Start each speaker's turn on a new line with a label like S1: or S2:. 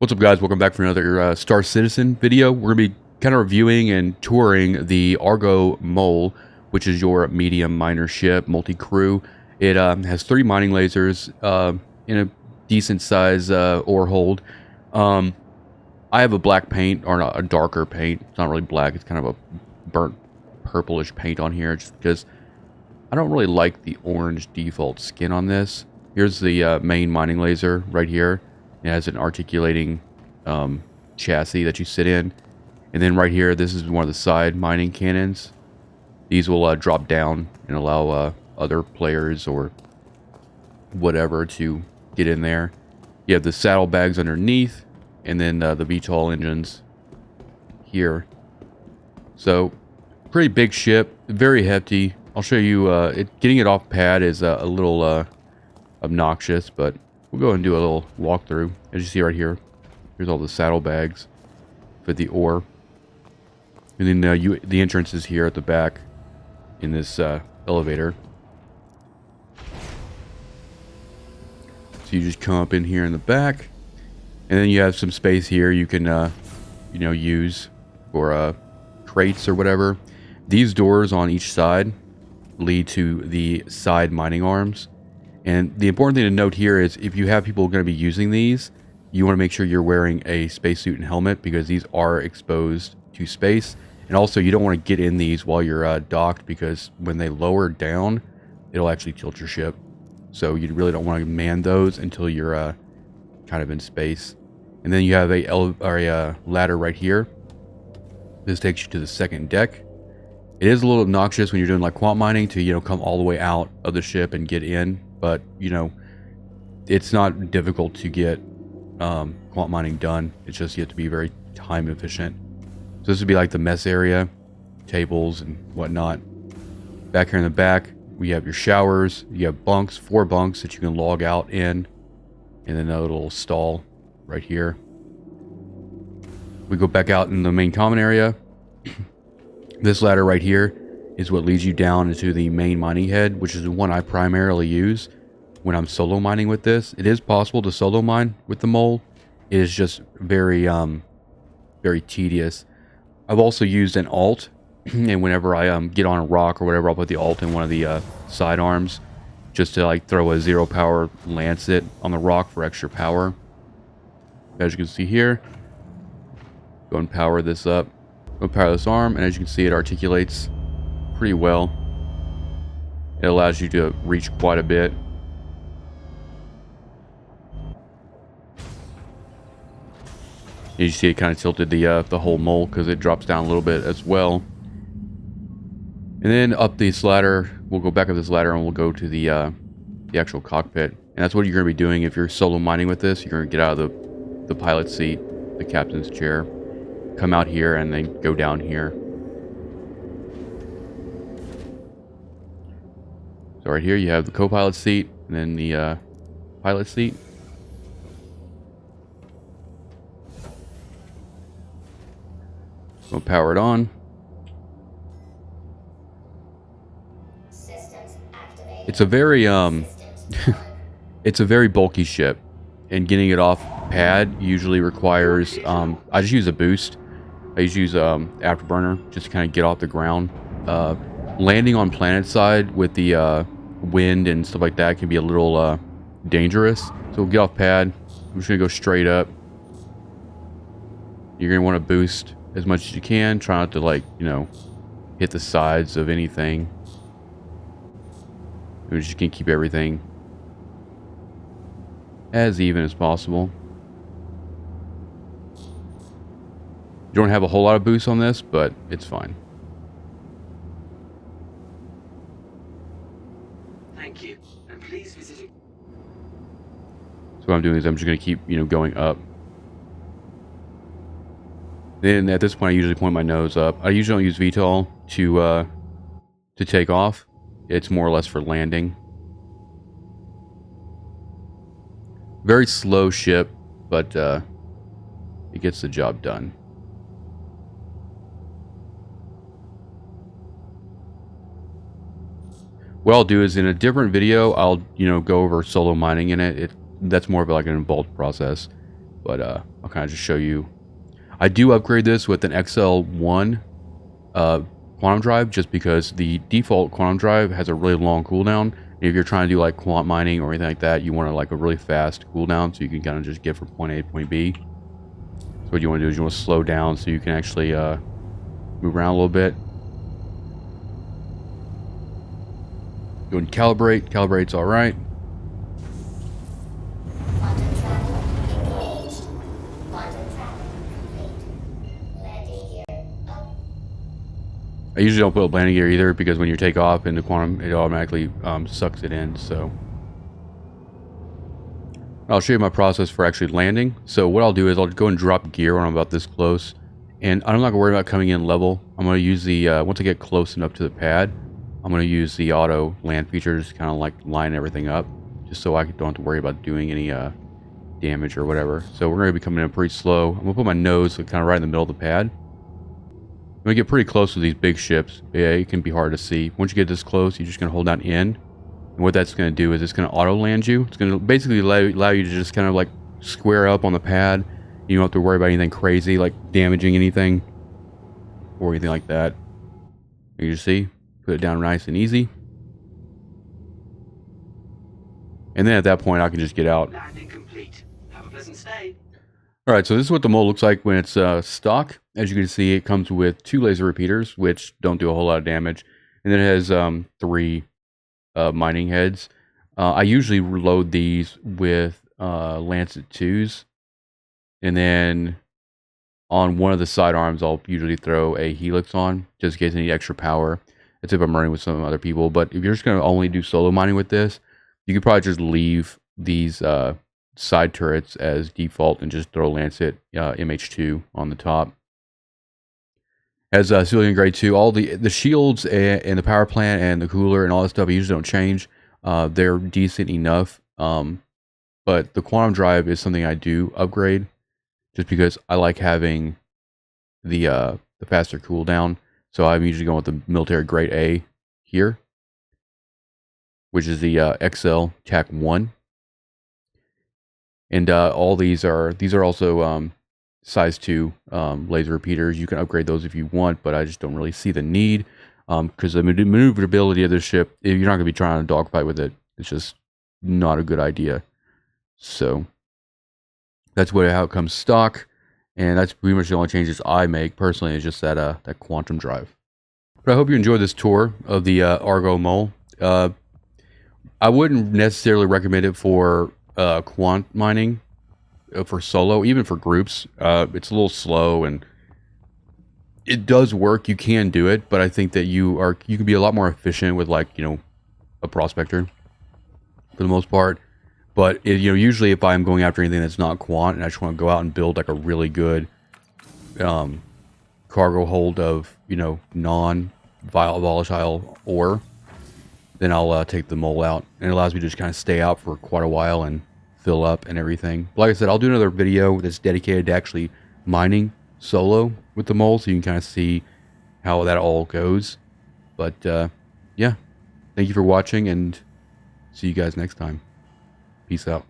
S1: What's up, guys? Welcome back for another Star Citizen video. We're going to be kind of reviewing and touring the Argo Mole, which is your medium miner ship, multi-crew. It has 3 mining lasers in a decent size ore hold. I have a black paint, or not, a darker paint. It's not really black. It's kind of a burnt purplish paint on here, just because I don't really like the orange default skin on this. Here's the main mining laser right here. It has an articulating chassis that you sit in. And then right here, this is one of the side mining cannons. These will drop down and allow other players or whatever to get in there. You have the saddlebags underneath, and then the VTOL engines here. So, pretty big ship, very hefty. I'll show you, getting it off pad is a little obnoxious, but we'll go and do a little walkthrough. As you see right here, here's all the saddlebags for the ore. And then the entrance is here at the back in this elevator. So you just come up in here in the back, and then you have some space here you can, you know, use for crates or whatever. These doors on each side lead to the side mining arms. And the important thing to note here is if you have people going to be using these, you want to make sure you're wearing a spacesuit and helmet, because these are exposed to space. And also, you don't want to get in these while you're docked, because when they lower down, it'll actually tilt your ship. So you really don't want to man those until you're kind of in space. And then you have a ladder right here. This takes you to the second deck. It is a little obnoxious when you're doing like quant mining to, you know, come all the way out of the ship and get in. But, you know, it's not difficult to get quant mining done. It's just you have to be very time efficient. So this would be like the mess area, tables and whatnot. Back here in the back, we have your showers. You have bunks, 4 bunks that you can log out in. And then a little stall right here. We go back out in the main common area. This ladder right here is what leads you down into the main mining head, which is the one I primarily use when I'm solo mining with this. It is possible to solo mine with the mole. It is just very, very tedious. I've also used an alt, and whenever I get on a rock or whatever, I'll put the alt in one of the side arms, just to like throw a 0 power lancet on the rock for extra power. As you can see here, go and power this up. Go power this arm, and as you can see, it articulates pretty well. It allows you to reach quite a bit. You see it kind of tilted the whole mole because it drops down a little bit as well. And then up this ladder, we'll go back up this ladder and we'll go to the actual cockpit. And that's what you're going to be doing if you're solo mining with this. You're going to get out of the pilot seat, the captain's chair, come out here, and then go down here. So right here you have the co-pilot seat, and then the pilot seat. We'll power it on. It's a very it's a very bulky ship, and getting it off pad usually requires I just use a boost. I usually use afterburner just to kind of get off the ground. Landing on Planetside with the wind and stuff like that can be a little dangerous. So we'll get off pad. I'm just gonna go straight up. You're gonna want to boost as much as you can. Try not to, like, you know, hit the sides of anything. We're just gonna keep everything as even as possible. You don't have a whole lot of boost on this, but it's fine.
S2: Thank you, and please visit.
S1: So what I'm doing is I'm just going to keep, you know, going up. Then at this point, I usually point my nose up. I usually don't use VTOL to take off. It's more or less for landing. Very slow ship, but it gets the job done. What I'll do is in a different video, I'll, you know, go over solo mining in it. That's more of like an involved process. But I'll kind of just show you. I do upgrade this with an XL1 quantum drive just because the default quantum drive has a really long cooldown. If you're trying to do like quant mining or anything like that, you want like a really fast cooldown so you can kind of just get from point A to point B. So what you want to do is you want to slow down so you can actually move around a little bit. Go and calibrate. Calibrate's all right. I usually don't put a landing gear either because when you take off into quantum, it automatically sucks it in. So I'll show you my process for actually landing. So what I'll do is I'll go and drop gear when I'm about this close, and I'm not gonna worry about coming in level. I'm gonna use the once I get close enough to the pad, I'm going to use the auto land feature just kind of like line everything up just so I don't have to worry about doing any damage or whatever. So we're going to be coming in pretty slow. I'm going to put my nose kind of right in the middle of the pad. I'm going to get pretty close to these big ships. Yeah, it can be hard to see. Once you get this close, you're just going to hold down in. And what that's going to do is it's going to auto land you. It's going to basically allow you to just kind of like square up on the pad. You don't have to worry about anything crazy like damaging anything or anything like that. You see? Put it down nice and easy. And then at that point, I can just get out.
S2: Landing complete. Have a pleasant stay.
S1: Alright, so this is what the mole looks like when it's stock. As you can see, it comes with 2 laser repeaters, which don't do a whole lot of damage. And then it has 3 mining heads. I usually reload these with Lancet 2s. And then on one of the sidearms, I'll usually throw a helix on, just in case I need extra power. That's if I'm running with some other people. But if you're just going to only do solo mining with this, you could probably just leave these side turrets as default and just throw Lancet MH2 on the top. As civilian grade 2, all the shields and the power plant and the cooler and all that stuff usually don't change. They're decent enough. But the quantum drive is something I do upgrade just because I like having the faster cooldown. So I'm usually going with the military grade A here, which is the XL TAC 1. And all these are also size 2 laser repeaters. You can upgrade those if you want, but I just don't really see the need because the maneuverability of this ship, if you're not going to be trying to dogfight with it, it's just not a good idea. So that's how it comes stock. And that's pretty much the only changes I make personally, is just that quantum drive. But I hope you enjoyed this tour of the Argo mole. I wouldn't necessarily recommend it for quant mining for solo, even for groups. It's a little slow and it does work. You can do it, but I think that you can be a lot more efficient with, like, you know, a prospector for the most part. But usually if I'm going after anything that's not quant and I just want to go out and build like a really good cargo hold of non-volatile ore, then I'll take the mole out, and it allows me to just kind of stay out for quite a while and fill up and everything. But like I said, I'll do another video that's dedicated to actually mining solo with the mole, so you can kind of see how that all goes. But yeah, thank you for watching, and see you guys next time. Peace out.